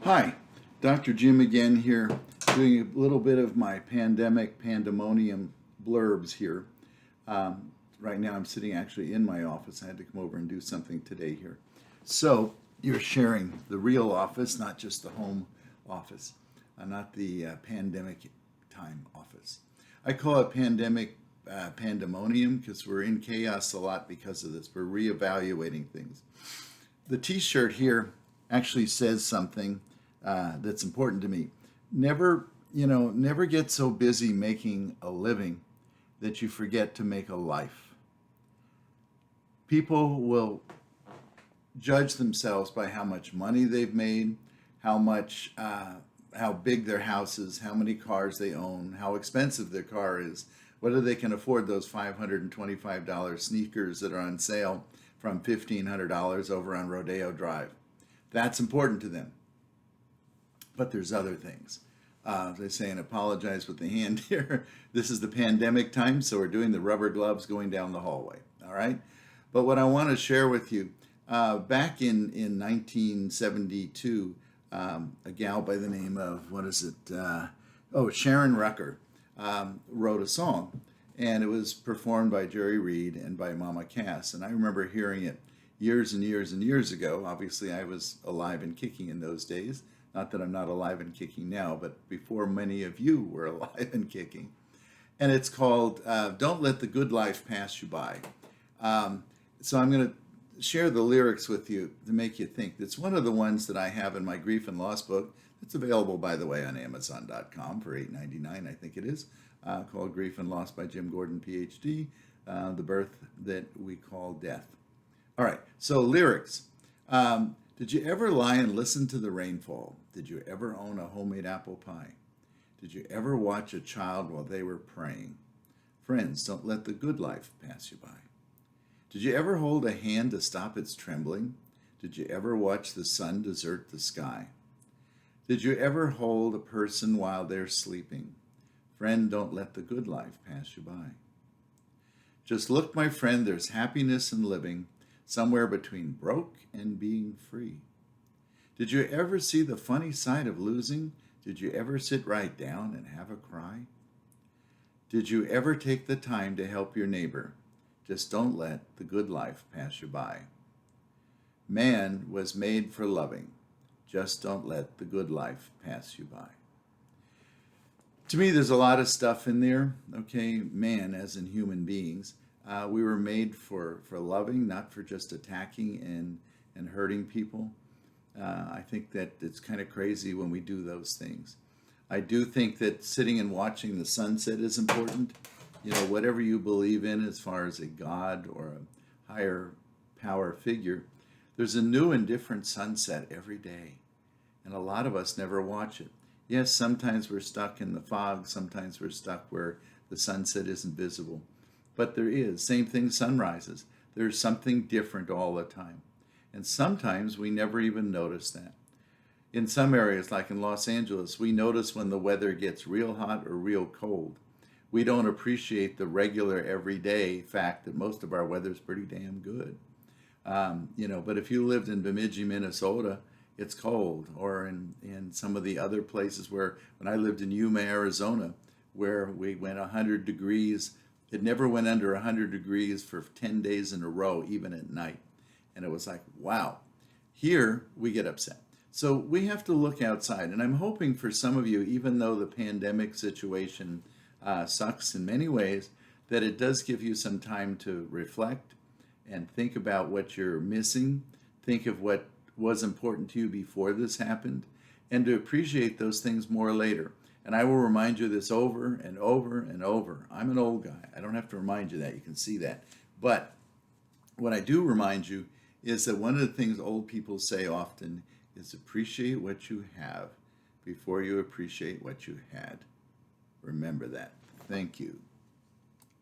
Hi, Dr. Jim again here, doing a little bit of my pandemonium blurbs here. Right now I'm sitting actually in my office. I had to come over and do something today here. So you're sharing the real office, not just the home office, not the pandemic time office. I call it pandemonium because we're in chaos a lot because of this. We're reevaluating things. The T-shirt here actually says something that's important to me. Never get so busy making a living that you forget to make a life. People will judge themselves by how much money they've made, how big their house is, how many cars they own, how expensive their car is, whether they can afford those $525 sneakers that are on sale from $1,500 over on Rodeo Drive. That's important to them. But there's other things. They say, and apologize with the hand here. This is the pandemic time, so we're doing the rubber gloves going down the hallway. All right. But what I want to share with you, back in 1972, a gal by the name of, Sharon Rucker wrote a song. And it was performed by Jerry Reed and by Mama Cass. And I remember hearing it years and years and years ago. Obviously, I was alive and kicking in those days. Not that I'm not alive and kicking now, but before many of you were alive and kicking. And it's called Don't Let the Good Life Pass You By. So I'm going to share the lyrics with you to make you think. It's one of the ones that I have in my grief and loss book. It's available, by the way, on Amazon.com for $8.99, I think it is, called Grief and Loss by Jim Gordon, Ph.D., The Birth That We Call Death. All right, so lyrics. Did you ever lie and listen to the rainfall? Did you ever own a homemade apple pie? Did you ever watch a child while they were praying? Friends, don't let the good life pass you by. Did you ever hold a hand to stop its trembling? Did you ever watch the sun desert the sky? Did you ever hold a person while they're sleeping? Friend, don't let the good life pass you by. Just look, my friend, there's happiness in living, somewhere between broke and being free. Did you ever see the funny side of losing? Did you ever sit right down and have a cry? Did you ever take the time to help your neighbor? Just don't let the good life pass you by. Man was made for loving. Just don't let the good life pass you by. To me, there's a lot of stuff in there, okay? Man, as in human beings. We were made for loving, not for just attacking and hurting people. I think that it's kind of crazy when we do those things. I do think that sitting and watching the sunset is important. You know, whatever you believe in as far as a God or a higher power figure, there's a new and different sunset every day. And a lot of us never watch it. Yes, sometimes we're stuck in the fog. Sometimes we're stuck where the sunset isn't visible. But there is. Same thing, sunrises. There's something different all the time. And sometimes we never even notice that. In some areas, like in Los Angeles, we notice when the weather gets real hot or real cold. We don't appreciate the regular, everyday fact that most of our weather is pretty damn good. But if you lived in Bemidji, Minnesota, it's cold. Or in some of the other places when I lived in Yuma, Arizona, where we went 100 degrees. It never went under 100 degrees for 10 days in a row, even at night. And it was like, wow. Here, we get upset. So we have to look outside. And I'm hoping for some of you, even though the pandemic situation sucks in many ways, that it does give you some time to reflect and think about what you're missing. Think of what was important to you before this happened, and to appreciate those things more later. And I will remind you this over and over and over. I'm an old guy. I don't have to remind you that. You can see that. But what I do remind you is that one of the things old people say often is appreciate what you have before you appreciate what you had. Remember that. Thank you.